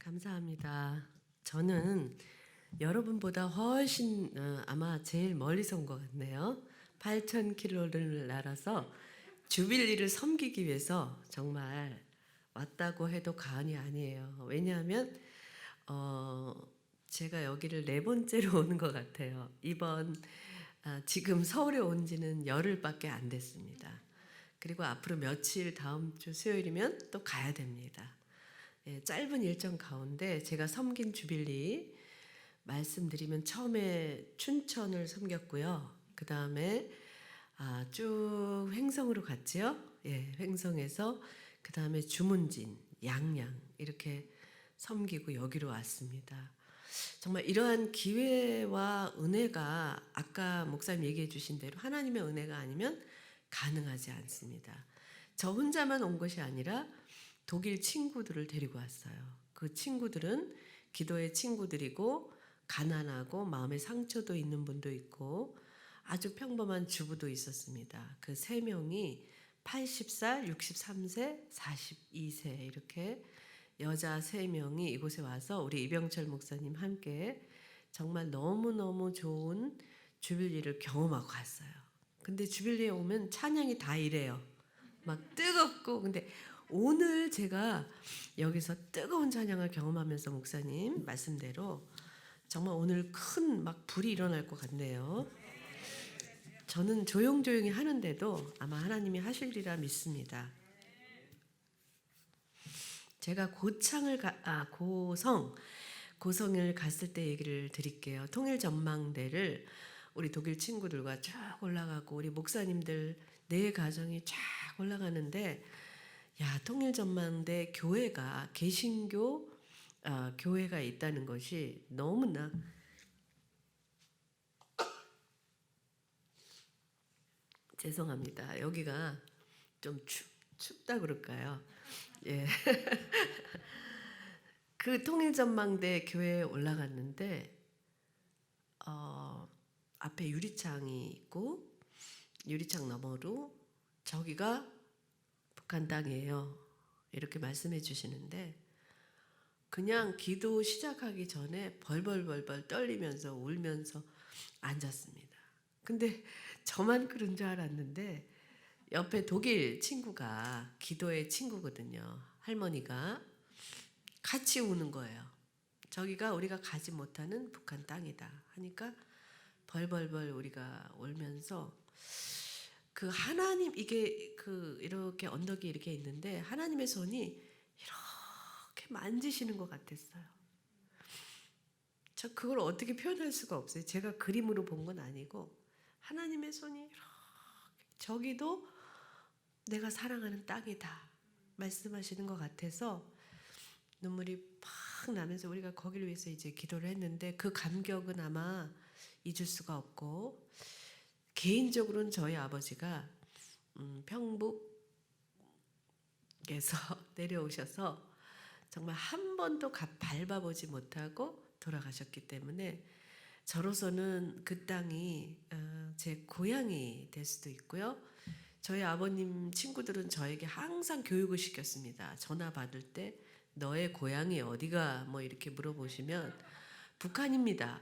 감사합니다. 저는 여러분보다 훨씬 아마 제일 멀리서 온 것 같네요. 8,000km를 날아서 주빌리를 섬기기 위해서 정말 왔다고 해도 과언이 아니에요. 왜냐하면 어, 제가 여기를 네 번째로 오는 것 같아요. 지금 서울에 온 지는 열흘밖에 안 됐습니다. 그리고 앞으로 며칠 다음 주 수요일이면 또 가야 됩니다. 예, 짧은 일정 가운데 제가 섬긴 주빌리 말씀드리면 처음에 춘천을 섬겼고요. 그 다음에 쭉 횡성으로 갔지요. 예, 횡성에서 그 다음에 주문진, 양양 이렇게 섬기고 여기로 왔습니다. 정말 이러한 기회와 은혜가 아까 목사님 얘기해 주신 대로 하나님의 은혜가 아니면 가능하지 않습니다. 저 혼자만 온 것이 아니라 독일 친구들을 데리고 왔어요. 그 친구들은 기도의 친구들이고 가난하고 마음의 상처도 있는 분도 있고 아주 평범한 주부도 있었습니다. 그 세 명이 80살, 63세, 42세 이렇게 여자 세 명이 이곳에 와서 우리 이병철 목사님 함께 정말 너무너무 좋은 주빌리를 경험하고 갔어요. 근데 주빌리에 오면 찬양이 다 이래요. 막 뜨겁고 근데 오늘 제가 여기서 뜨거운 찬양을 경험하면서 목사님 말씀대로 정말 오늘 큰 막 불이 일어날 것 같네요. 저는 조용조용히 하는데도 아마 하나님이 하실리라 믿습니다. 제가 고성을 갔을 때 얘기를 드릴게요. 통일 전망대를 우리 독일 친구들과 쫙 올라가고 우리 목사님들 네 가정이 쫙 올라가는데 야, 통일 전망대 교회가 개신교 교회가 있다는 것이 너무나 죄송합니다. 여기가 좀 춥다 그럴까요? 예. 그 통일전망대 교회에 올라갔는데 앞에 유리창이 있고 유리창 너머로 저기가 북한 땅이에요. 이렇게 말씀해 주시는데 그냥 기도 시작하기 전에 벌벌벌벌 떨리면서 울면서 앉았습니다. 근데 저만 그런 줄 알았는데 옆에 독일 친구가 기도의 친구거든요. 할머니가 같이 우는 거예요. 저기가 우리가 가지 못하는 북한 땅이다 하니까 벌벌벌 우리가 울면서 그 하나님 이게 그 이렇게 언덕이 이렇게 있는데 하나님의 손이 이렇게 만지시는 것 같았어요. 저 그걸 어떻게 표현할 수가 없어요. 제가 그림으로 본 건 아니고 하나님의 손이 이렇게 저기도 내가 사랑하는 땅이다 말씀하시는 것 같아서 눈물이 팍 나면서 우리가 거기를 위해서 이제 기도를 했는데 그 감격은 아마 잊을 수가 없고 개인적으로는 저희 아버지가 평북에서 내려오셔서 정말 한 번도 밟아보지 못하고 돌아가셨기 때문에 저로서는 그 땅이 제 고향이 될 수도 있고요. 저희 아버님 친구들은 저에게 항상 교육을 시켰습니다. 전화 받을 때 너의 고향이 어디가 뭐 이렇게 물어보시면 북한입니다.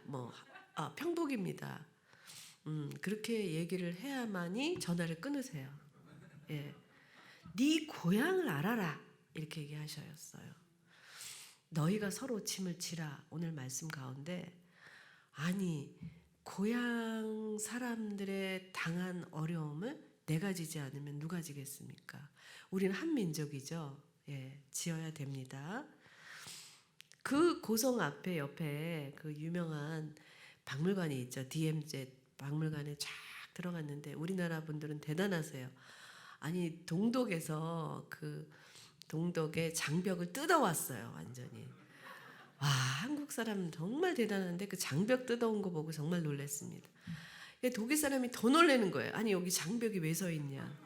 평북입니다. 그렇게 얘기를 해야만이 전화를 끊으세요. 예, 네 고향을 알아라 이렇게 얘기하셨어요. 너희가 서로 짐을 지라 오늘 말씀 가운데 아니 고향 사람들의 당한 어려움을 내가 지지 않으면 누가 지겠습니까? 우리는 한 민족이죠. 예, 지어야 됩니다. 그 고성 앞에 옆에 그 유명한 박물관이 있죠. DMZ 박물관에 쫙 들어갔는데 우리나라 분들은 대단하세요. 아니 동독에서 그 동독의 장벽을 뜯어왔어요. 완전히. 와, 한국 사람 정말 대단한데 그 장벽 뜯어온 거 보고 정말 놀랐습니다. 독일 사람이 더 놀라는 거예요. 아니 여기 장벽이 왜 서 있냐.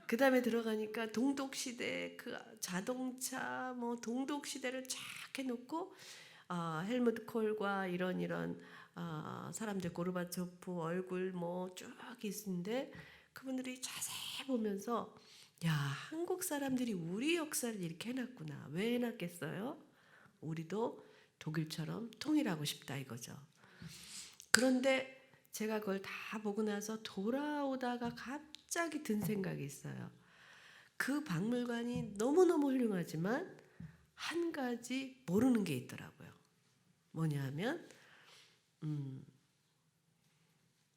그 다음에 들어가니까 동독시대 그 자동차 뭐 동독시대를 쫙 해놓고 헬무트 콜과 이런 사람들 고르바초프 얼굴 뭐 쭉 있는데 그분들이 자세히 보면서 야 한국 사람들이 우리 역사를 이렇게 해놨구나. 왜 해놨겠어요? 우리도 독일처럼 통일하고 싶다 이거죠. 그런데 제가 그걸 다 보고 나서 돌아오다가 갑자기 든 생각이 있어요. 그 박물관이 너무너무 훌륭하지만 한 가지 모르는 게 있더라고요. 뭐냐면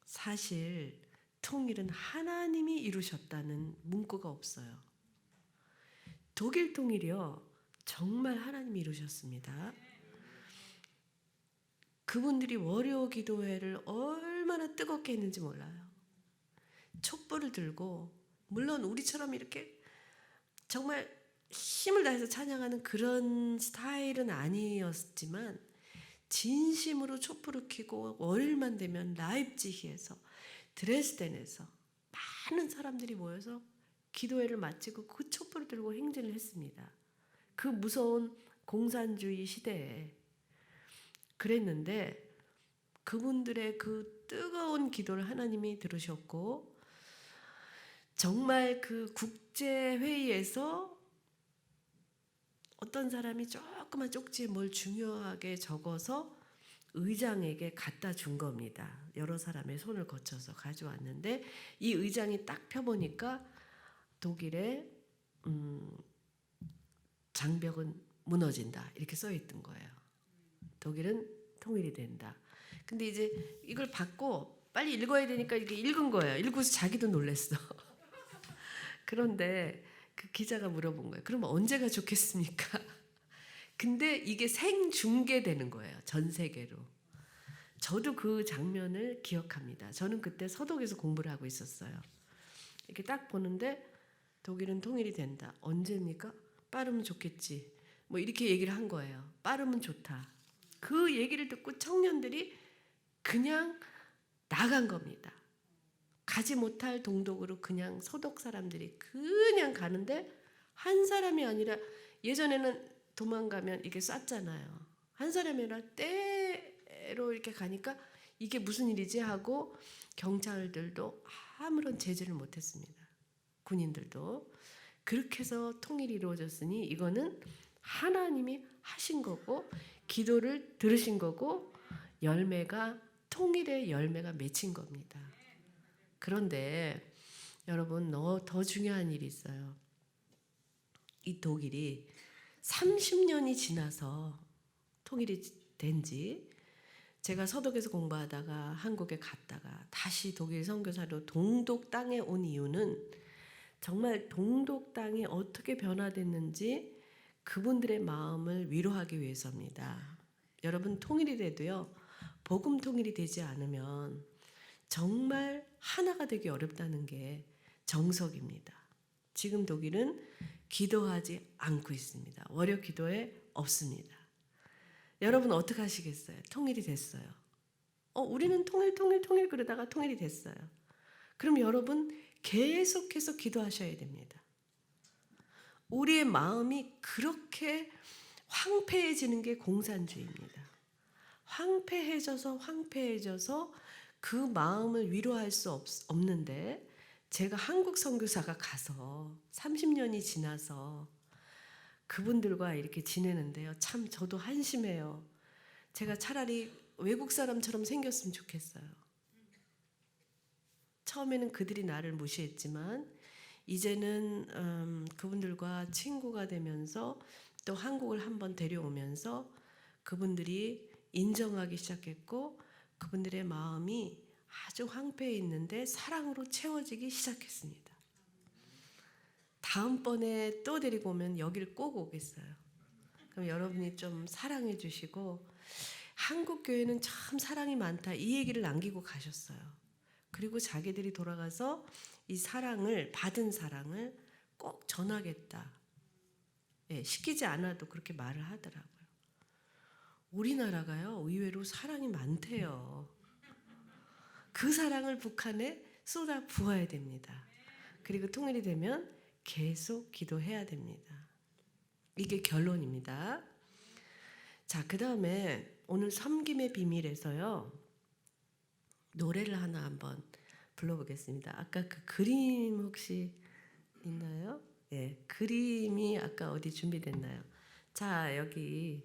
사실 통일은 하나님이 이루셨다는 문구가 없어요. 독일 통일이요, 정말 하나님이 이루셨습니다. 그분들이 월요 기도회를 얼마나 뜨겁게 했는지 몰라요. 촛불을 들고, 물론 우리처럼 이렇게 정말 힘을 다해서 찬양하는 그런 스타일은 아니었지만 진심으로 촛불을 켜고 월요일만 되면 라입지히에서, 드레스덴에서 많은 사람들이 모여서 기도회를 마치고 그 촛불을 들고 행진을 했습니다. 그 무서운 공산주의 시대에 그랬는데 그분들의 그 뜨거운 기도를 하나님이 들으셨고, 정말 그 국제회의에서 어떤 사람이 조그만 쪽지에 뭘 중요하게 적어서 의장에게 갖다 준 겁니다. 여러 사람의 손을 거쳐서 가져왔는데 이 의장이 딱 펴보니까 독일의 장벽은 무너진다 이렇게 써 있던 거예요. 독일은 통일이 된다. 근데 이제 이걸 받고 빨리 읽어야 되니까 이렇게 읽은 거예요. 읽고서 자기도 놀랬어. 그런데 그 기자가 물어본 거예요. 그럼 언제가 좋겠습니까? 근데 이게 생중계되는 거예요. 전 세계로. 저도 그 장면을 기억합니다. 저는 그때 서독에서 공부를 하고 있었어요. 이렇게 딱 보는데 독일은 통일이 된다. 언제입니까? 빠르면 좋겠지. 뭐 이렇게 얘기를 한 거예요. 빠르면 좋다. 그 얘기를 듣고 청년들이 그냥 나간 겁니다. 가지 못할 동독으로 그냥 서독 사람들이 그냥 가는데 한 사람이 아니라, 예전에는 도망가면 이게 쐈잖아요. 한 사람이 아니라 때로 이렇게 가니까 이게 무슨 일이지 하고 경찰들도 아무런 제재를 못했습니다. 군인들도. 그렇게 해서 통일이 이루어졌으니 이거는 하나님이 하신 거고 기도를 들으신 거고 열매가, 통일의 열매가 맺힌 겁니다. 그런데 여러분, 더 중요한 일이 있어요. 이 독일이 30년이 지나서 통일이 된지, 제가 서독에서 공부하다가 한국에 갔다가 다시 독일 선교사로 동독 땅에 온 이유는 정말 동독 땅이 어떻게 변화됐는지 그분들의 마음을 위로하기 위해서입니다. 여러분, 통일이 돼도요, 복음 통일이 되지 않으면 정말 하나가 되기 어렵다는 게 정석입니다. 지금 독일은 기도하지 않고 있습니다. 월요 기도회 없습니다. 여러분 어떻게 하시겠어요? 통일이 됐어요. 우리는 통일 그러다가 통일이 됐어요. 그럼 여러분 계속해서 기도하셔야 됩니다. 우리의 마음이 그렇게 황폐해지는 게 공산주의입니다. 황폐해져서 그 마음을 위로할 수 없는데, 제가 한국 선교사가 가서 30년이 지나서 그분들과 이렇게 지내는데요, 참 저도 한심해요. 제가 차라리 외국 사람처럼 생겼으면 좋겠어요. 처음에는 그들이 나를 무시했지만 이제는 그분들과 친구가 되면서 또 한국을 한번 데려오면서 그분들이 인정하기 시작했고 그분들의 마음이 아주 황폐해 있는데 사랑으로 채워지기 시작했습니다. 다음번에 또 데리고 오면 여기를 꼭 오겠어요. 그럼 여러분이 좀 사랑해 주시고, 한국 교회는 참 사랑이 많다 이 얘기를 남기고 가셨어요. 그리고 자기들이 돌아가서 이 사랑을, 받은 사랑을 꼭 전하겠다. 시키지 않아도 그렇게 말을 하더라고요. 우리나라가요, 의외로 사랑이 많대요. 그 사랑을 북한에 쏟아 부어야 됩니다. 그리고 통일이 되면 계속 기도해야 됩니다. 이게 결론입니다. 자, 그 다음에 오늘 섬김의 비밀에서요, 노래를 하나 한번 불러보겠습니다. 아까 그 그림 혹시 있나요? 그림이 아까 어디 준비됐나요? 자, 여기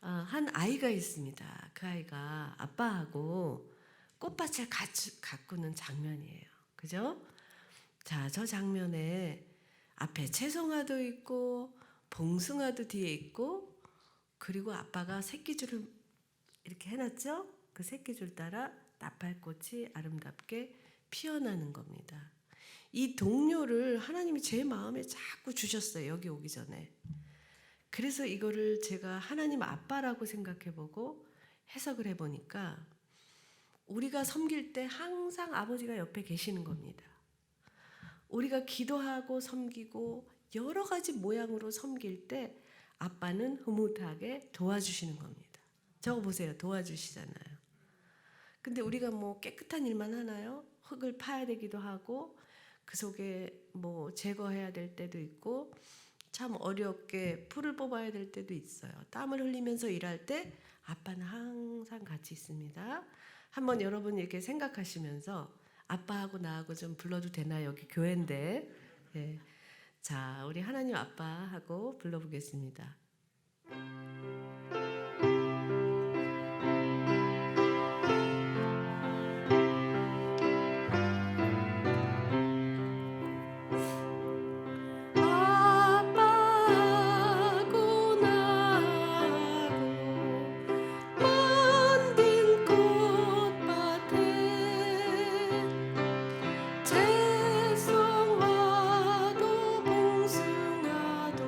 한 아이가 있습니다. 그 아이가 아빠하고 꽃밭을 가꾸는 장면이에요. 그죠? 자, 저 장면에 앞에 채송화도 있고 봉숭아도 뒤에 있고, 그리고 아빠가 새끼줄을 이렇게 해놨죠? 그 새끼줄 따라 나팔꽃이 아름답게 피어나는 겁니다. 이 동료를 하나님이 제 마음에 자꾸 주셨어요. 여기 오기 전에. 그래서 이거를 제가 하나님 아빠라고 생각해보고 해석을 해보니까, 우리가 섬길 때 항상 아버지가 옆에 계시는 겁니다. 우리가 기도하고 섬기고 여러 가지 모양으로 섬길 때 아빠는 흐뭇하게 도와주시는 겁니다. 저거 보세요. 도와주시잖아요. 근데 우리가 뭐 깨끗한 일만 하나요? 흙을 파야 되기도 하고 그 속에 뭐 제거해야 될 때도 있고 참 어렵게 풀을 뽑아야 될 때도 있어요. 땀을 흘리면서 일할 때 아빠는 항상 같이 있습니다. 한번 여러분 이렇게 생각하시면서 아빠하고 나하고 좀 불러도 되나? 여기 교회인데. 네. 자, 우리 하나님 아빠하고 불러보겠습니다. 아빠하고 나하고 만든 꽃밭에 채송화도 봉숭아도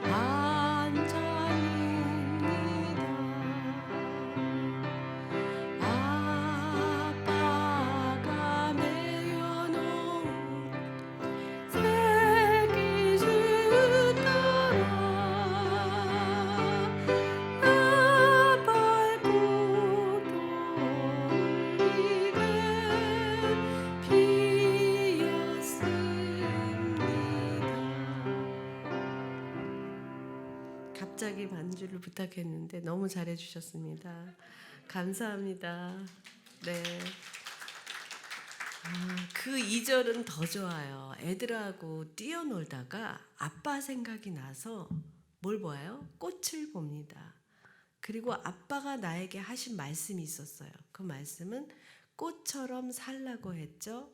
한창입니다. 아빠가 내어놓은 새끼줄 따라 나팔꽃도 울리게 피었습니다. 갑자기 반주를 부탁했는데 너무 잘해주셨습니다. 감사합니다. 네. 그 2절은 더 좋아요. 애들하고 뛰어놀다가 아빠 생각이 나서 뭘 봐요? 꽃을 봅니다. 그리고 아빠가 나에게 하신 말씀이 있었어요. 그 말씀은 꽃처럼 살라고 했죠.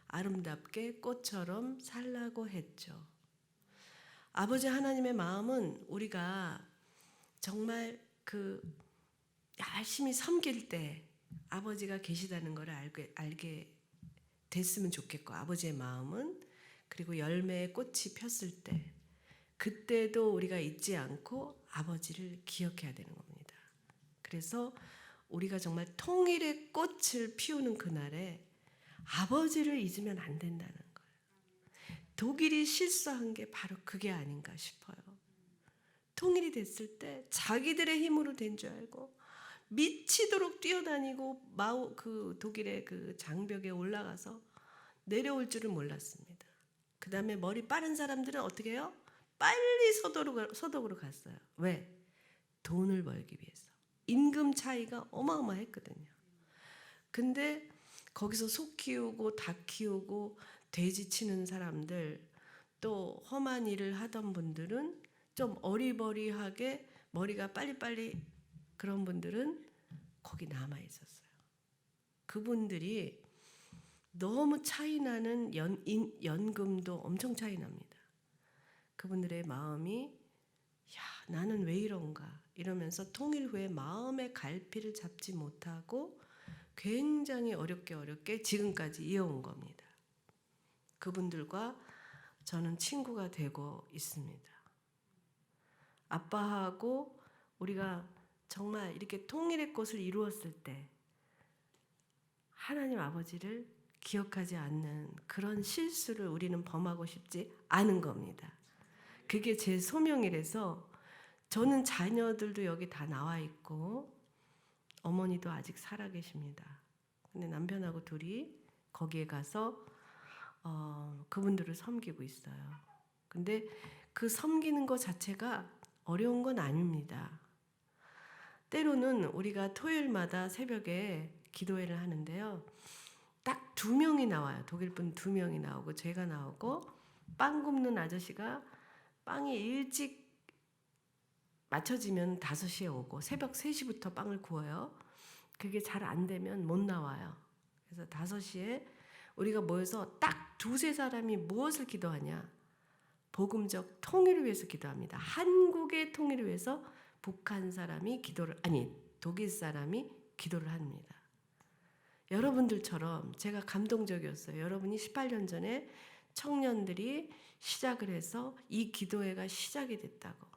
아름답게 꽃처럼 살라고 했죠. 아버지 하나님의 마음은 우리가 정말 그 열심히 섬길 때 아버지가 계시다는 걸 알게 됐으면 좋겠고, 아버지의 마음은, 그리고 열매의 꽃이 폈을 때 그때도 우리가 잊지 않고 아버지를 기억해야 되는 겁니다. 그래서 우리가 정말 통일의 꽃을 피우는 그날에 아버지를 잊으면 안 된다는 거예요. 독일이 실수한 게 바로 그게 아닌가 싶어요. 통일이 됐을 때 자기들의 힘으로 된 줄 알고 미치도록 뛰어다니고 그 독일의 그 장벽에 올라가서 내려올 줄을 몰랐습니다. 그 다음에 머리 빠른 사람들은 어떻게 해요? 빨리 서독으로 갔어요. 왜? 돈을 벌기 위해서. 임금 차이가 어마어마했거든요. 근데 거기서 소 키우고 닭 키우고 돼지 치는 사람들, 또 험한 일을 하던 분들은 좀 어리버리하게 머리가 빨리빨리, 그런 분들은 거기 남아 있었어요. 그분들이 너무 차이나는 연금도 엄청 차이 납니다. 그분들의 마음이 야, 나는 왜 이런가 이러면서 통일 후에 마음의 갈피를 잡지 못하고 굉장히 어렵게 지금까지 이어온 겁니다. 그분들과 저는 친구가 되고 있습니다. 아빠하고 우리가 정말 이렇게 통일의 꽃을 이루었을 때 하나님 아버지를 기억하지 않는 그런 실수를 우리는 범하고 싶지 않은 겁니다. 그게 제 소명이라서, 저는 자녀들도 여기 다 나와 있고 어머니도 아직 살아 계십니다. 근데 남편하고 둘이 거기에 가서 그분들을 섬기고 있어요. 근데 그 섬기는 것 자체가 어려운 건 아닙니다. 때로는 우리가 토요일마다 새벽에 기도회를 하는데요. 딱 2명이 나와요. 독일분 2명이 나오고 제가 나오고, 빵 굽는 아저씨가 빵이 일찍 맞춰지면 5시에 오고 새벽 3시부터 빵을 구워요. 그게 잘 안 되면 못 나와요. 그래서 5시에 우리가 모여서 딱 2-3 사람이 무엇을 기도하냐? 복음적 통일을 위해서 기도합니다. 한국의 통일을 위해서 독일 사람이 기도를 합니다. 여러분들처럼 제가 감동적이었어요. 여러분이 18년 전에 청년들이 시작을 해서 이 기도회가 시작이 됐다고.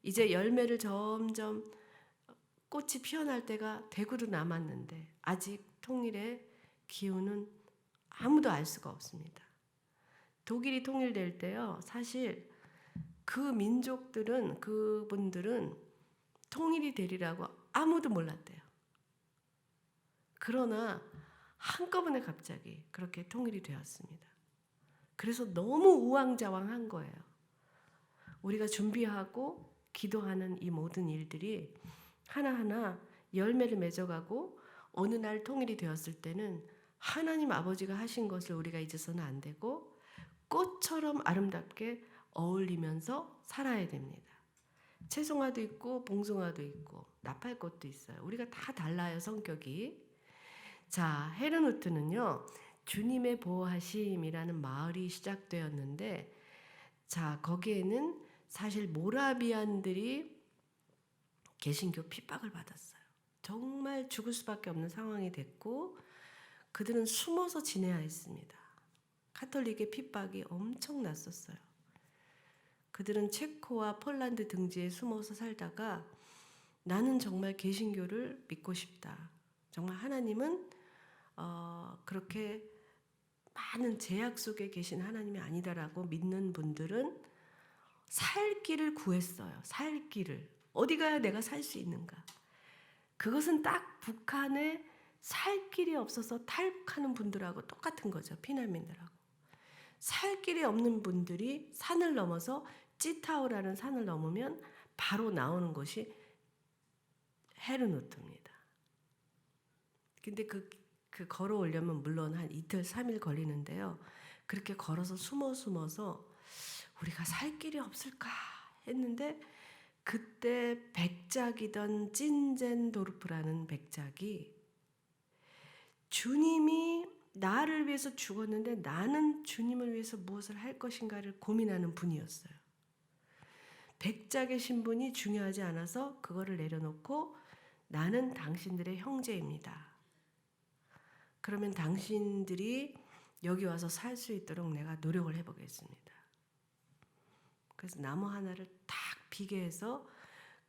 이제 열매를 점점 꽃이 피어날 때가 대구로 남았는데 아직 통일의 기운은 아무도 알 수가 없습니다. 독일이 통일될 때요, 사실 그 민족들은, 그분들은 통일이 되리라고 아무도 몰랐대요. 그러나 한꺼번에 갑자기 그렇게 통일이 되었습니다. 그래서 너무 우왕좌왕한 거예요. 우리가 준비하고 기도하는 이 모든 일들이 하나하나 열매를 맺어가고 어느 날 통일이 되었을 때는 하나님 아버지가 하신 것을 우리가 잊어서는 안 되고 꽃처럼 아름답게 어울리면서 살아야 됩니다. 채송화도 있고 봉송화도 있고 나팔꽃도 있어요. 우리가 다 달라요, 성격이. 자, 헤르누트는요, 주님의 보호하심이라는 마을이 시작되었는데, 자, 거기에는 사실 모라비안들이 개신교 핍박을 받았어요. 정말 죽을 수밖에 없는 상황이 됐고 그들은 숨어서 지내야 했습니다. 카톨릭의 핍박이 엄청났었어요. 그들은 체코와 폴란드 등지에 숨어서 살다가 나는 정말 개신교를 믿고 싶다. 정말 하나님은 그렇게 많은 제약 속에 계신 하나님이 아니다라고 믿는 분들은 살 길을 구했어요. 살 길을. 어디 가야 내가 살 수 있는가. 그것은 딱 북한에 살 길이 없어서 탈북하는 분들하고 똑같은 거죠. 피난민들하고. 살 길이 없는 분들이 산을 넘어서 찌타오라는 산을 넘으면 바로 나오는 것이 헤르누트입니다. 근데 그 걸어오려면 물론 한 이틀 3일 걸리는데요. 그렇게 걸어서 숨어서 우리가 살 길이 없을까 했는데 그때 백작이던 찐젠도르프라는 백작이 주님이 나를 위해서 죽었는데 나는 주님을 위해서 무엇을 할 것인가를 고민하는 분이었어요. 백작의 신분이 중요하지 않아서 그거를 내려놓고 나는 당신들의 형제입니다. 그러면 당신들이 여기 와서 살 수 있도록 내가 노력을 해보겠습니다. 그래서 나무 하나를 탁 비게 해서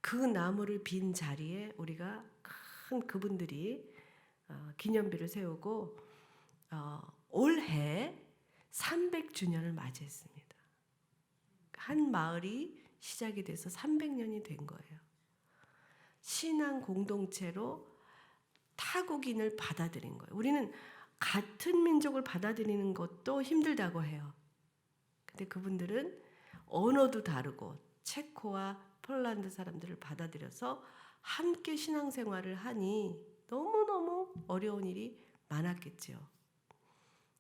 그 나무를 빈 자리에 우리가 큰 그분들이 기념비를 세우고 올해 300주년을 맞이했습니다. 한 마을이 시작이 돼서 300년이 된 거예요. 신앙 공동체로 타국인을 받아들인 거예요. 우리는 같은 민족을 받아들이는 것도 힘들다고 해요. 근데 그분들은 언어도 다르고 체코와 폴란드 사람들을 받아들여서 함께 신앙생활을 하니 너무너무 어려운 일이 많았겠죠.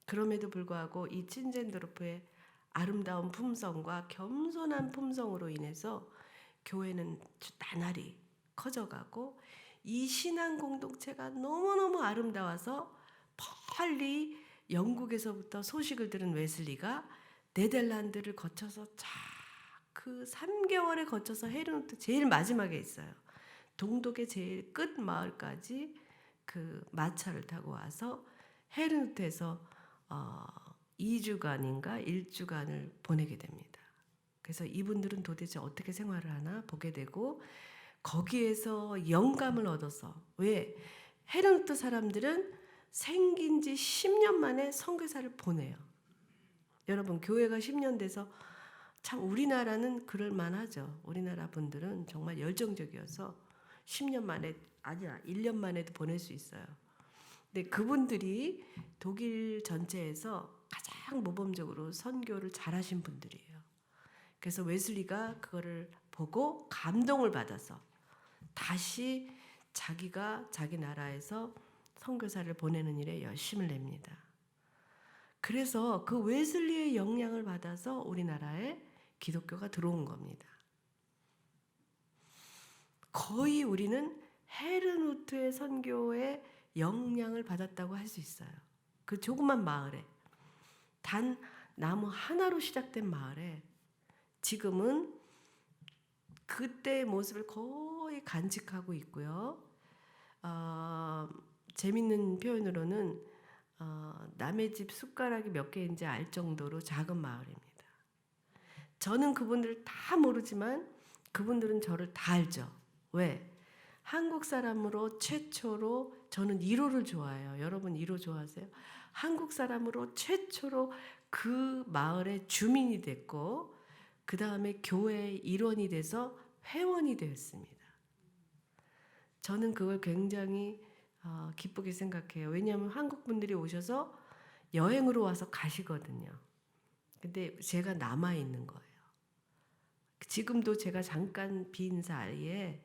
그럼에도 불구하고 이 찐젠도르프의 아름다운 품성과 겸손한 품성으로 인해서 교회는 나날이 커져가고 이 신앙 공동체가 너무너무 아름다워서 빨리 영국에서부터 소식을 들은 웨슬리가 네덜란드를 거쳐서 그 3개월에 거쳐서 헤르누트 제일 마지막에 있어요. 동독의 제일 끝 마을까지 그 마차를 타고 와서 헤르누트에서 2주간인가 1주간을 보내게 됩니다. 그래서 이분들은 도대체 어떻게 생활을 하나 보게 되고 거기에서 영감을 얻어서 왜 헤르누트 사람들은 생긴 지 10년 만에 선교사를 보내요. 여러분 교회가 10년 돼서 참 우리나라는 그럴 만하죠. 우리나라 분들은 정말 열정적이어서 10년 만에 아니야 1년 만에도 보낼 수 있어요. 근데 그분들이 독일 전체에서 가장 모범적으로 선교를 잘하신 분들이에요. 그래서 웨슬리가 그거를 보고 감동을 받아서 다시 자기가 자기 나라에서 선교사를 보내는 일에 열심을 냅니다. 그래서 그 웨슬리의 영향을 받아서 우리나라에 기독교가 들어온 겁니다. 거의 우리는 헤르누트의 선교의 영향을 받았다고 할 수 있어요. 그 조그만 마을에, 단 나무 하나로 시작된 마을에 지금은 그때의 모습을 거의 간직하고 있고요. 재밌는 표현으로는 남의 집 숟가락이 몇 개인지 알 정도로 작은 마을입니다. 저는 그분들을 다 모르지만 그분들은 저를 다 알죠. 왜? 한국 사람으로 최초로, 저는 1호를 좋아해요. 여러분 1호 좋아하세요? 한국 사람으로 최초로 그 마을의 주민이 됐고 그 다음에 교회의 일원이 돼서 회원이 되었습니다. 저는 그걸 굉장히 기쁘게 생각해요. 왜냐하면 한국 분들이 오셔서 여행으로 와서 가시거든요. 근데 제가 남아있는 거예요. 지금도 제가 잠깐 빈 사이에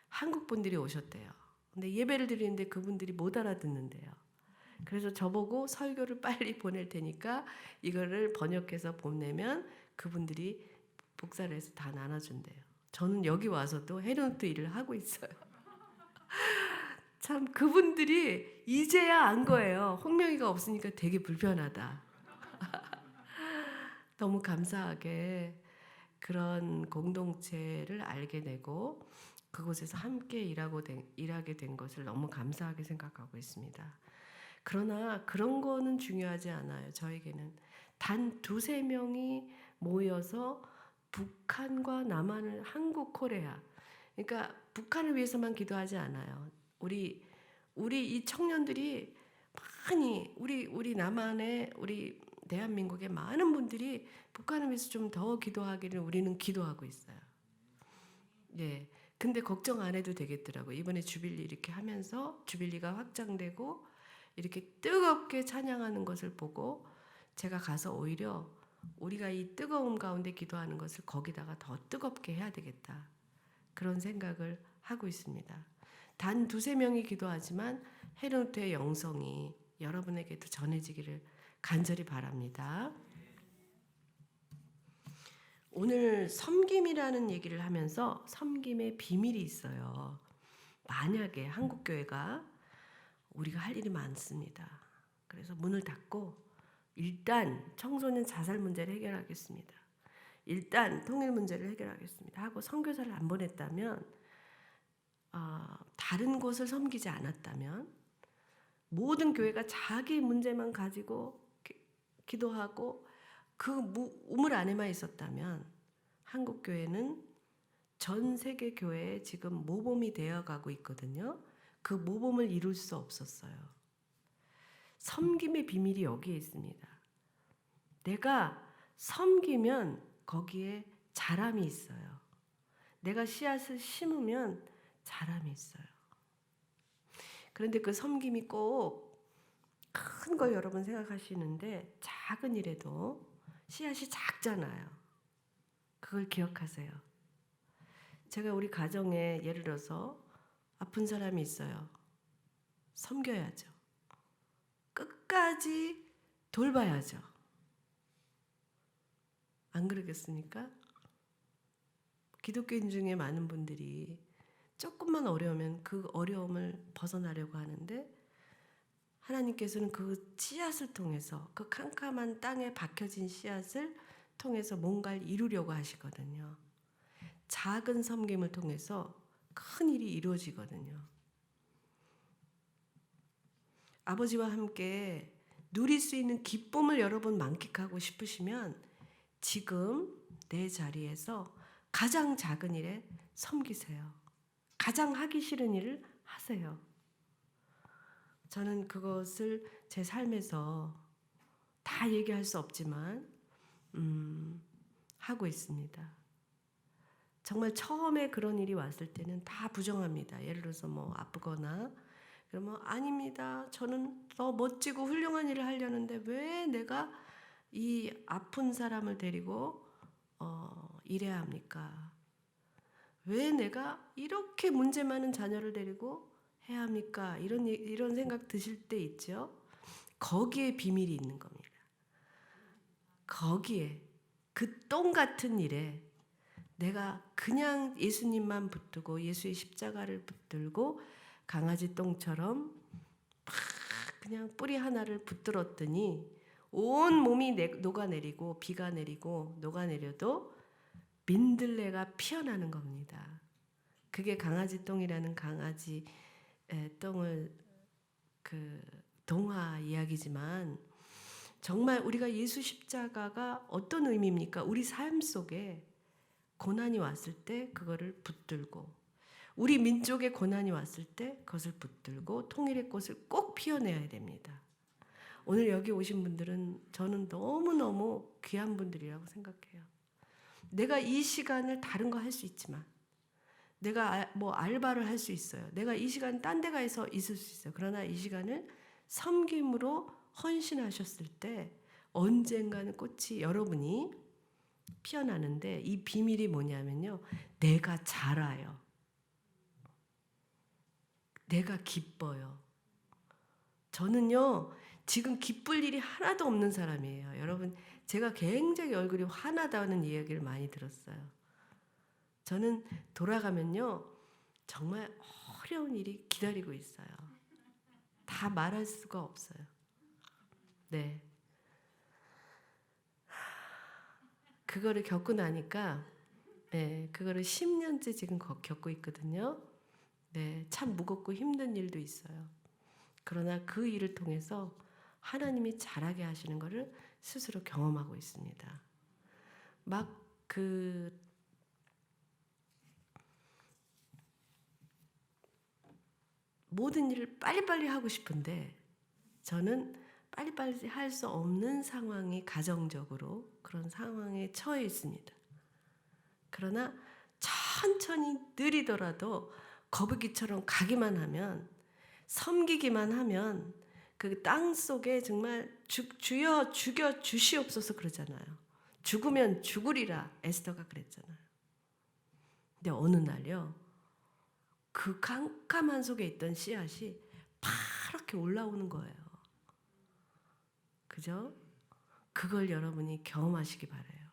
한국 분들이 오셨대요. 근데 예배를 드리는데 그분들이 못 알아듣는데요. 그래서 저보고 설교를 빨리 보낼 테니까 이거를 번역해서 보내면 그분들이 복사를 해서 다 나눠준대요. 저는 여기 와서도 헤르누트 일을 하고 있어요. 참 그분들이 이제야 안 거예요. 홍명이가 없으니까 되게 불편하다. 너무 감사하게 그런 공동체를 알게 되고 그곳에서 함께 일하게 된 것을 너무 감사하게 생각하고 있습니다. 그러나 그런 거는 중요하지 않아요. 저에게는 단 2-3명이 모여서 북한과 남한을, 한국, 코리아, 그러니까 북한을 위해서만 기도하지 않아요. 우리 이 청년들이 많이 우리 남한의, 우리 대한민국의 많은 분들이 북한을 위해서 좀 더 기도하기를 우리는 기도하고 있어요. 예. 근데 걱정 안 해도 되겠더라고요. 이번에 주빌리 이렇게 하면서 주빌리가 확장되고 이렇게 뜨겁게 찬양하는 것을 보고 제가 가서 오히려 우리가 이 뜨거움 가운데 기도하는 것을 거기다가 더 뜨겁게 해야 되겠다. 그런 생각을 하고 있습니다. 단 2-3명이 기도하지만 헤르누트의 영성이 여러분에게도 전해지기를 간절히 바랍니다. 오늘 섬김이라는 얘기를 하면서 섬김의 비밀이 있어요. 만약에 한국교회가 우리가 할 일이 많습니다. 그래서 문을 닫고 일단 청소년 자살 문제를 해결하겠습니다. 일단 통일 문제를 해결하겠습니다 하고 선교사를 안 보냈다면, 다른 곳을 섬기지 않았다면, 모든 교회가 자기 문제만 가지고 기도하고 그 우물 안에만 있었다면 한국 교회는 전 세계 교회에 지금 모범이 되어가고 있거든요. 그 모범을 이룰 수 없었어요. 섬김의 비밀이 여기에 있습니다. 내가 섬기면 거기에 자람이 있어요. 내가 씨앗을 심으면 자람이 있어요. 그런데 그 섬김이 꼭 큰 걸 여러분 생각하시는데 작은 일에도 씨앗이 작잖아요. 그걸 기억하세요. 제가 우리 가정에 예를 들어서 아픈 사람이 있어요. 섬겨야죠. 끝까지 돌봐야죠. 안 그러겠습니까? 기독교인 중에 많은 분들이 조금만 어려우면 그 어려움을 벗어나려고 하는데 하나님께서는 그 씨앗을 통해서, 그 캄캄한 땅에 박혀진 씨앗을 통해서 뭔가를 이루려고 하시거든요. 작은 섬김을 통해서 큰 일이 이루어지거든요. 아버지와 함께 누릴 수 있는 기쁨을 여러분 만끽하고 싶으시면 지금 내 자리에서 가장 작은 일에 섬기세요. 가장 하기 싫은 일을 하세요. 저는 그것을 제 삶에서 다 얘기할 수 없지만 하고 있습니다. 정말 처음에 그런 일이 왔을 때는 다 부정합니다. 예를 들어서 뭐 아프거나 그러면 아닙니다. 저는 더 멋지고 훌륭한 일을 하려는데 왜 내가 이 아픈 사람을 데리고 일해야 합니까? 왜 내가 이렇게 문제 많은 자녀를 데리고 해야 합니까? 이런 생각 드실 때 있죠? 거기에 비밀이 있는 겁니다. 거기에 그 똥 같은 일에 내가 그냥 예수님만 붙들고 예수의 십자가를 붙들고 강아지 똥처럼 막 그냥 뿌리 하나를 붙들었더니 온 몸이 녹아내리고 비가 내리고 녹아내려도 민들레가 피어나는 겁니다. 그게 강아지 똥이라는 강아지 똥을 동화 이야기지만 정말 우리가 예수 십자가가 어떤 의미입니까? 우리 삶 속에 고난이 왔을 때 그거를 붙들고 우리 민족에 고난이 왔을 때 그것을 붙들고 통일의 꽃을 꼭 피워내야 됩니다. 오늘 여기 오신 분들은 저는 너무너무 귀한 분들이라고 생각해요. 내가 이 시간을 다른 거 할 수 있지만 내가 뭐 알바를 할 수 있어요. 내가 이 시간 딴 데 가서 있을 수 있어요. 그러나 이 시간을 섬김으로 헌신하셨을 때 언젠가는 꽃이 여러분이 피어나는데 이 비밀이 뭐냐면요. 내가 자라요. 내가 기뻐요. 저는요. 지금 기쁠 일이 하나도 없는 사람이에요. 여러분 제가 굉장히 얼굴이 화나다는 이야기를 많이 들었어요. 저는 돌아가면요. 정말 어려운 일이 기다리고 있어요. 다 말할 수가 없어요. 네. 그거를 겪고 나니까 네, 그거를 10년째 지금 겪고 있거든요. 네, 참 무겁고 힘든 일도 있어요. 그러나 그 일을 통해서 하나님이 잘하게 하시는 것을 스스로 경험하고 있습니다. 막 모든 일을 빨리빨리 하고 싶은데 저는 빨리빨리 할 수 없는 상황이 가정적으로 그런 상황에 처해 있습니다. 그러나 천천히 느리더라도 거북이처럼 가기만 하면 섬기기만 하면 그 땅 속에 정말 주여 죽여 주시옵소서 그러잖아요. 죽으면 죽으리라 에스더가 그랬잖아요. 근데 어느 날요. 그 깜깜한 속에 있던 씨앗이 파랗게 올라오는 거예요. 그죠? 그걸 여러분이 경험하시기 바라요.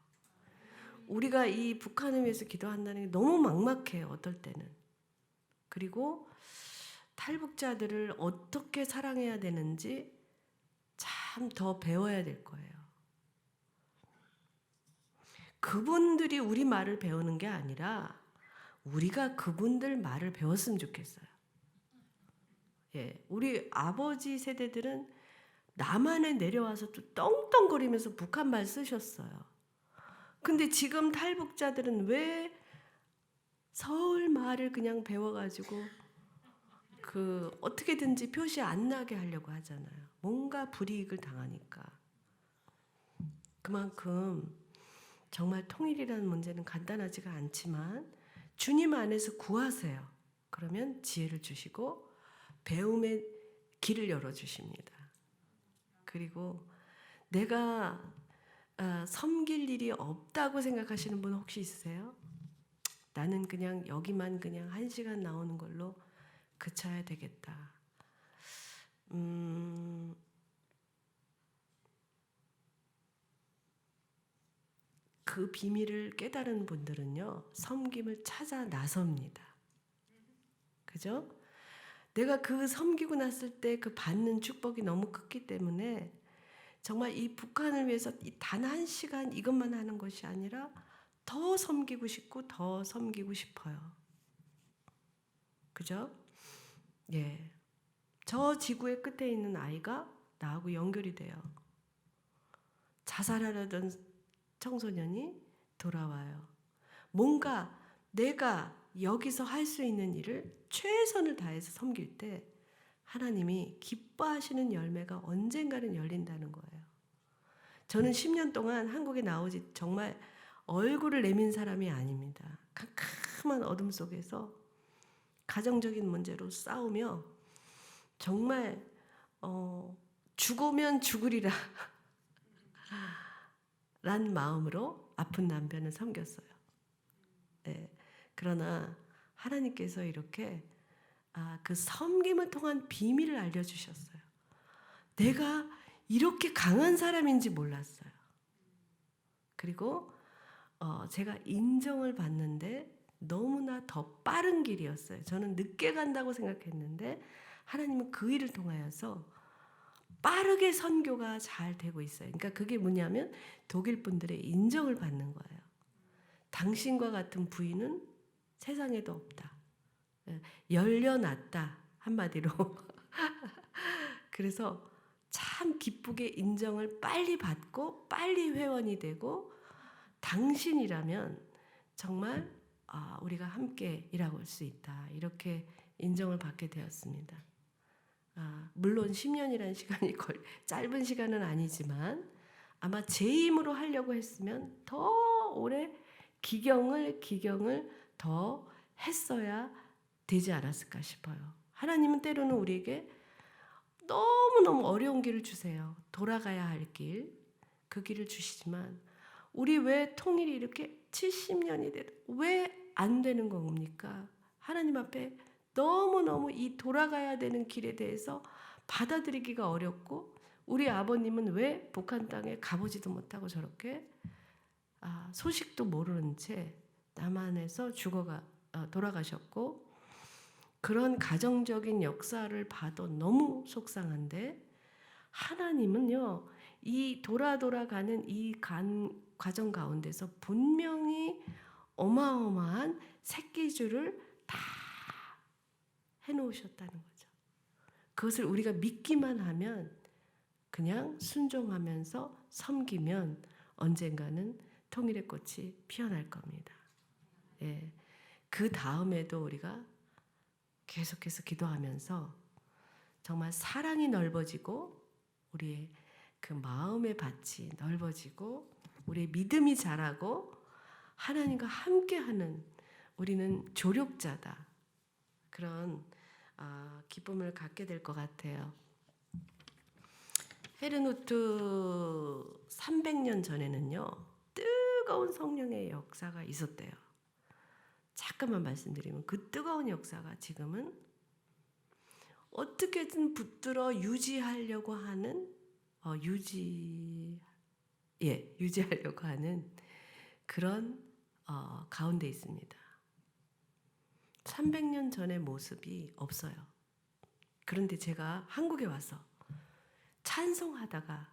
우리가 이 북한을 위해서 기도한다는 게 너무 막막해요. 어떨 때는. 그리고 탈북자들을 어떻게 사랑해야 되는지 참 더 배워야 될 거예요. 그분들이 우리 말을 배우는 게 아니라 우리가 그분들 말을 배웠으면 좋겠어요. 예, 우리 아버지 세대들은 남한에 내려와서 또 떵떵거리면서 북한 말 쓰셨어요. 근데 지금 탈북자들은 왜 서울 말을 그냥 배워가지고 어떻게든지 표시 안 나게 하려고 하잖아요. 뭔가 불이익을 당하니까. 그만큼 정말 통일이라는 문제는 간단하지가 않지만 주님 안에서 구하세요. 그러면 지혜를 주시고 배움의 길을 열어주십니다. 그리고 내가 섬길 일이 없다고 생각하시는 분 혹시 있으세요? 나는 그냥 여기만 그냥 1시간 나오는 걸로 그쳐야 되겠다. 그 비밀을 깨달은 분들은요. 섬김을 찾아 나섭니다. 그죠? 내가 그 섬기고 났을 때 그 받는 축복이 너무 크기 때문에 정말 이 북한을 위해서 단 1시간 이것만 하는 것이 아니라 더 섬기고 싶고 더 섬기고 싶어요. 그죠? 예. 저 지구의 끝에 있는 아이가 나하고 연결이 돼요. 자살하려던 청소년이 돌아와요. 뭔가 내가 여기서 할 수 있는 일을 최선을 다해서 섬길 때 하나님이 기뻐하시는 열매가 언젠가는 열린다는 거예요. 저는 10년 동안 한국에 나오지 정말 얼굴을 내민 사람이 아닙니다. 캄캄한 어둠 속에서 가정적인 문제로 싸우며 정말 죽으면 죽으리라 란 마음으로 아픈 남편을 섬겼어요. 네. 그러나 하나님께서 이렇게 그 섬김을 통한 비밀을 알려주셨어요. 내가 이렇게 강한 사람인지 몰랐어요. 그리고 제가 인정을 받는데 너무나 더 빠른 길이었어요. 저는 늦게 간다고 생각했는데 하나님은 그 일을 통하여서 빠르게 선교가 잘 되고 있어요. 그러니까 그게 뭐냐면 독일 분들의 인정을 받는 거예요. 당신과 같은 부인은 세상에도 없다. 열려놨다. 한마디로. 그래서 참 기쁘게 인정을 빨리 받고 빨리 회원이 되고 당신이라면 정말 우리가 함께 일하고 올 수 있다. 이렇게 인정을 받게 되었습니다. 물론 10년이라는 시간이 짧은 시간은 아니지만 아마 제 힘으로 하려고 했으면 더 오래 기경을 더 했어야 되지 않았을까 싶어요. 하나님은 때로는 우리에게 너무너무 어려운 길을 주세요. 돌아가야 할 길, 그 길을 주시지만 우리 왜 통일이 이렇게 70년이 돼도 왜 안 되는 겁니까? 하나님 앞에 너무너무 이 돌아가야 되는 길에 대해서 받아들이기가 어렵고 우리 아버님은 왜 북한 땅에 가보지도 못하고 저렇게 소식도 모르는 채 남한에서 돌아가셨고 그런 가정적인 역사를 봐도 너무 속상한데 하나님은요 이 돌아가는 이 과정 가운데서 분명히 어마어마한 새끼줄을 다 해놓으셨다는 거죠. 그것을 우리가 믿기만 하면 그냥 순종하면서 섬기면 언젠가는 통일의 꽃이 피어날 겁니다. 예. 그 다음에도 우리가 계속해서 기도하면서 정말 사랑이 넓어지고 우리의 그 마음의 밭이 넓어지고 우리의 믿음이 자라고 하나님과 함께하는 우리는 조력자다. 그런 기쁨을 갖게 될 것 같아요. 헤르누트 300년 전에는요. 뜨거운 성령의 역사가 있었대요. 잠깐만 말씀드리면 그 뜨거운 역사가 지금은 어떻게든 붙들어 유지하려고 하는 유지하려고 하는 그런 가운데 있습니다. 300년 전의 모습이 없어요. 그런데 제가 한국에 와서 찬송하다가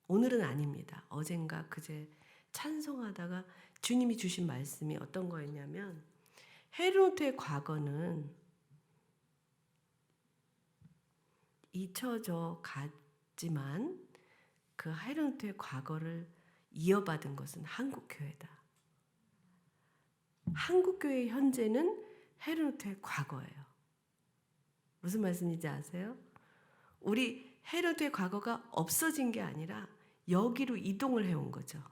오늘은 아닙니다. 어젠가 그제 찬송하다가 주님이 주신 말씀이 어떤 거였냐면 헤르누트의 과거는 잊혀져 갔지만 그 헤르누트의 과거를 이어받은 것은 한국교회다. 한국교회의 현재는 헤르누트의 과거예요. 무슨 말씀인지 아세요? 우리 헤르누트의 과거가 없어진 게 아니라 여기로 이동을 해온 거죠.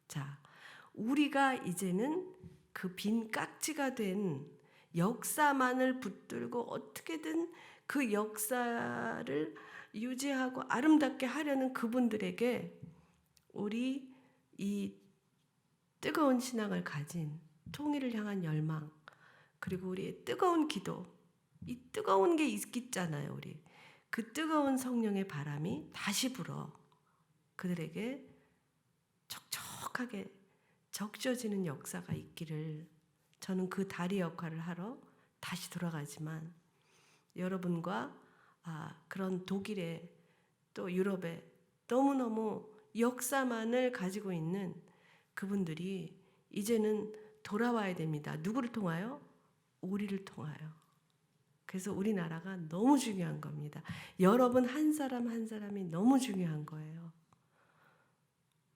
자, 우리가 이제는 그 빈 깍지가 된 역사만을 붙들고 어떻게든 그 역사를 유지하고 아름답게 하려는 그분들에게 우리 이 뜨거운 신앙을 가진 통일을 향한 열망 그리고 우리의 뜨거운 기도 이 뜨거운 게 있잖아요. 우리 그 뜨거운 성령의 바람이 다시 불어 그들에게 촉촉하게 적셔지는 역사가 있기를 저는 그 다리 역할을 하러 다시 돌아가지만 여러분과 그런 독일에 또 유럽에 너무너무 역사만을 가지고 있는 그분들이 이제는 돌아와야 됩니다. 누구를 통하여? 우리를 통하여. 그래서 우리나라가 너무 중요한 겁니다. 여러분 한 사람 한 사람이 너무 중요한 거예요.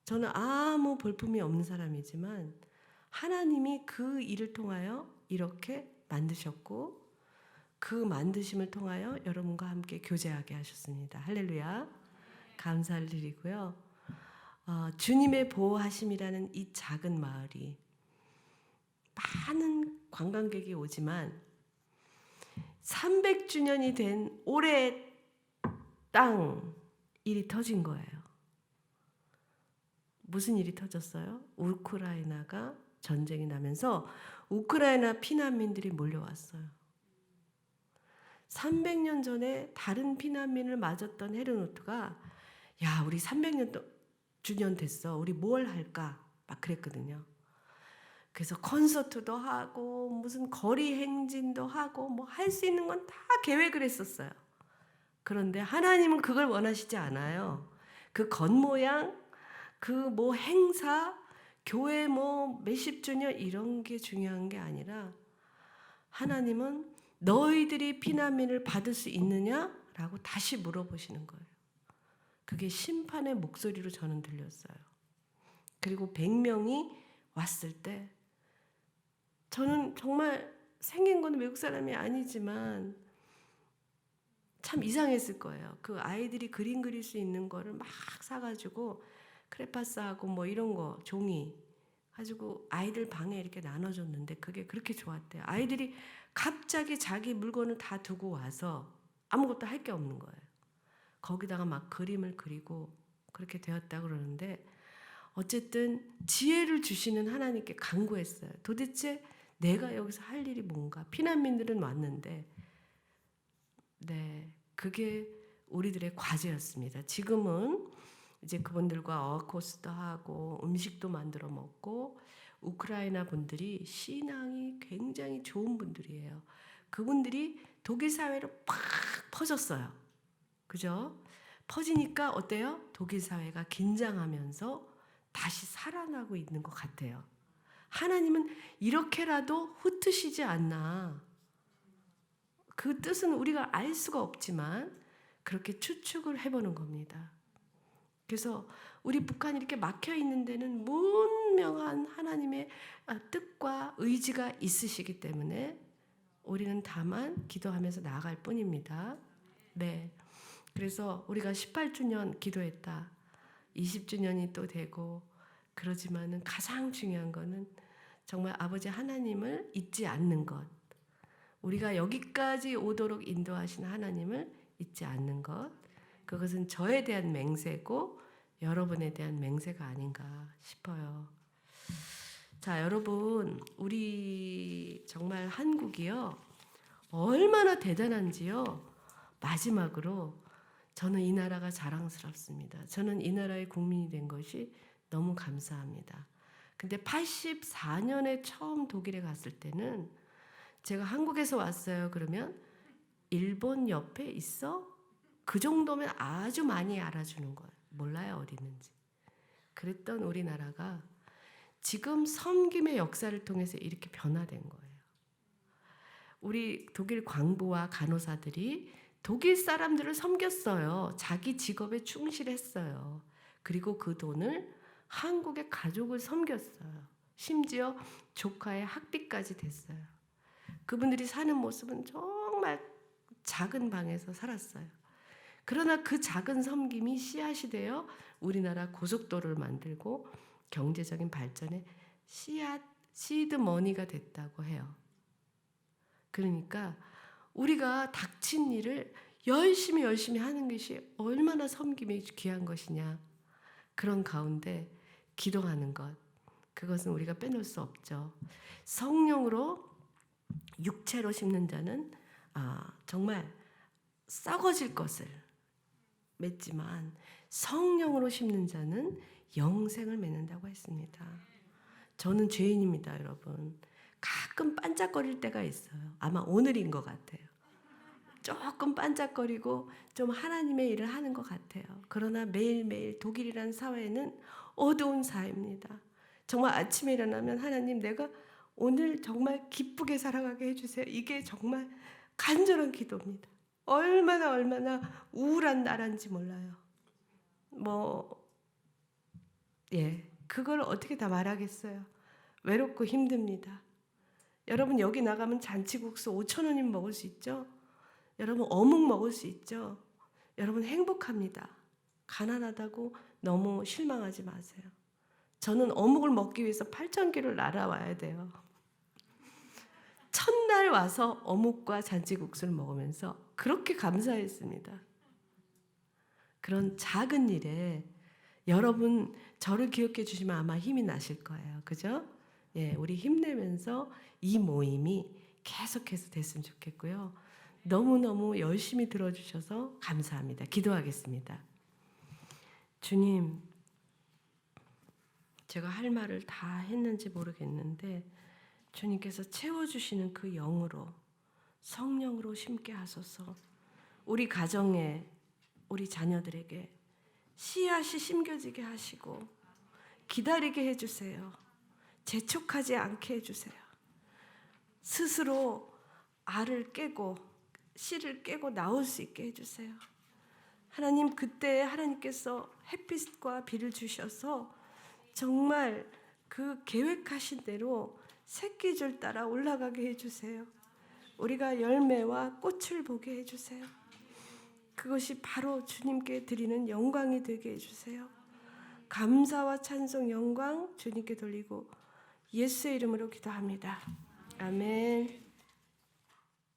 저는 아무 볼품이 없는 사람이지만 하나님이 그 일을 통하여 이렇게 만드셨고 그 만드심을 통하여 여러분과 함께 교제하게 하셨습니다. 할렐루야. 감사를 드리고요. 주님의 보호하심이라는 이 작은 마을이 많은 관광객이 오지만 300주년이 된 올해 땅 일이 터진 거예요. 무슨 일이 터졌어요? 우크라이나가 전쟁이 나면서 우크라이나 피난민들이 몰려왔어요. 300년 전에 다른 피난민을 맞았던 헤르누트가 야 우리 300년 주년 됐어. 우리 뭘 할까? 막 그랬거든요. 그래서 콘서트도 하고 무슨 거리 행진도 하고 뭐 할 수 있는 건 다 계획을 했었어요. 그런데 하나님은 그걸 원하시지 않아요. 그 겉모양, 그 뭐 행사, 교회 뭐 몇십 주년 이런 게 중요한 게 아니라 하나님은 너희들이 피난민을 받을 수 있느냐라고 다시 물어보시는 거예요. 그게 심판의 목소리로 저는 들렸어요. 그리고 100명이 왔을 때 저는 정말 생긴 건 외국 사람이 아니지만 참 이상했을 거예요. 그 아이들이 그림 그릴 수 있는 거를 막 사가지고 크레파스하고 뭐 이런 거 종이 가지고 아이들 방에 이렇게 나눠줬는데 그게 그렇게 좋았대요. 아이들이 갑자기 자기 물건을 다 두고 와서 아무것도 할 게 없는 거예요. 거기다가 막 그림을 그리고 그렇게 되었다고 그러는데 어쨌든 지혜를 주시는 하나님께 간구했어요. 도대체 내가 여기서 할 일이 뭔가. 피난민들은 왔는데 네, 그게 우리들의 과제였습니다. 지금은 이제 그분들과 어코스도 하고 음식도 만들어 먹고 우크라이나 분들이 신앙이 굉장히 좋은 분들이에요. 그분들이 독일 사회로 팍 퍼졌어요. 그죠? 퍼지니까 어때요? 독일 사회가 긴장하면서 다시 살아나고 있는 것 같아요. 하나님은 이렇게라도 흩으시지 않나. 그 뜻은 우리가 알 수가 없지만 그렇게 추측을 해보는 겁니다. 그래서 우리 북한이 이렇게 막혀 있는 데는 분명한 하나님의 뜻과 의지가 있으시기 때문에 우리는 다만 기도하면서 나아갈 뿐입니다. 네. 그래서 우리가 18주년 기도했다. 20주년이 또 되고 그러지만은 가장 중요한 거는 정말 아버지 하나님을 잊지 않는 것. 우리가 여기까지 오도록 인도하신 하나님을 잊지 않는 것. 그것은 저에 대한 맹세고 여러분에 대한 맹세가 아닌가 싶어요. 자, 여러분, 우리 정말 한국이요. 얼마나 대단한지요. 마지막으로 저는 이 나라가 자랑스럽습니다. 저는 이 나라의 국민이 된 것이 너무 감사합니다. 근데 84년에 처음 독일에 갔을 때는 제가 한국에서 왔어요. 그러면 일본 옆에 있어? 그 정도면 아주 많이 알아주는 거예요. 몰라요, 어디 있는지. 그랬던 우리나라가 지금 섬김의 역사를 통해서 이렇게 변화된 거예요. 우리 독일 광부와 간호사들이 독일 사람들을 섬겼어요. 자기 직업에 충실했어요. 그리고 그 돈을 한국의 가족을 섬겼어요. 심지어 조카의 학비까지 됐어요. 그분들이 사는 모습은 정말 작은 방에서 살았어요. 그러나 그 작은 섬김이 씨앗이 되어 우리나라 고속도로를 만들고 경제적인 발전에 씨앗, 시드머니가 됐다고 해요. 그러니까 우리가 닥친 일을 열심히 하는 것이 얼마나 섬김이 귀한 것이냐. 그런 가운데 기도하는 것. 그것은 우리가 빼놓을 수 없죠. 성령으로 육체로 심는 자는 정말 썩어질 것을 맺지만 성령으로 심는 자는 영생을 맺는다고 했습니다. 저는 죄인입니다, 여러분. 가끔 반짝거릴 때가 있어요. 아마 오늘인 것 같아요. 조금 반짝거리고 좀 하나님의 일을 하는 것 같아요. 그러나 매일매일 독일이라는 사회는 어두운 사회입니다. 정말 아침에 일어나면 하나님 내가 오늘 정말 기쁘게 살아가게 해주세요. 이게 정말 간절한 기도입니다. 얼마나 우울한 나라인지 몰라요. 그걸 어떻게 다 말하겠어요. 외롭고 힘듭니다. 여러분 여기 나가면 잔치국수 5,000원이면 먹을 수 있죠? 여러분 어묵 먹을 수 있죠? 여러분 행복합니다. 가난하다고 너무 실망하지 마세요. 저는 어묵을 먹기 위해서 8,000km를 날아와야 돼요. 첫날 와서 어묵과 잔치국수를 먹으면서 그렇게 감사했습니다. 그런 작은 일에 여러분 저를 기억해 주시면 아마 힘이 나실 거예요. 그죠? 예, 우리 힘내면서 이 모임이 계속해서 됐으면 좋겠고요. 너무너무 열심히 들어주셔서 감사합니다. 기도하겠습니다. 주님, 제가 할 말을 다 했는지 모르겠는데 주님께서 채워주시는 그 영으로 성령으로 심게 하소서. 우리 가정에 우리 자녀들에게 씨앗이 심겨지게 하시고 기다리게 해주세요. 재촉하지 않게 해주세요. 스스로 알을 깨고 씨를 깨고 나올 수 있게 해주세요. 하나님, 그때 하나님께서 햇빛과 비를 주셔서 정말 그 계획하신 대로 새끼줄 따라 올라가게 해주세요. 우리가 열매와 꽃을 보게 해주세요. 그것이 바로 주님께 드리는 영광이 되게 해주세요. 감사와 찬송 영광 주님께 돌리고 예수의 이름으로 기도합니다. 아멘.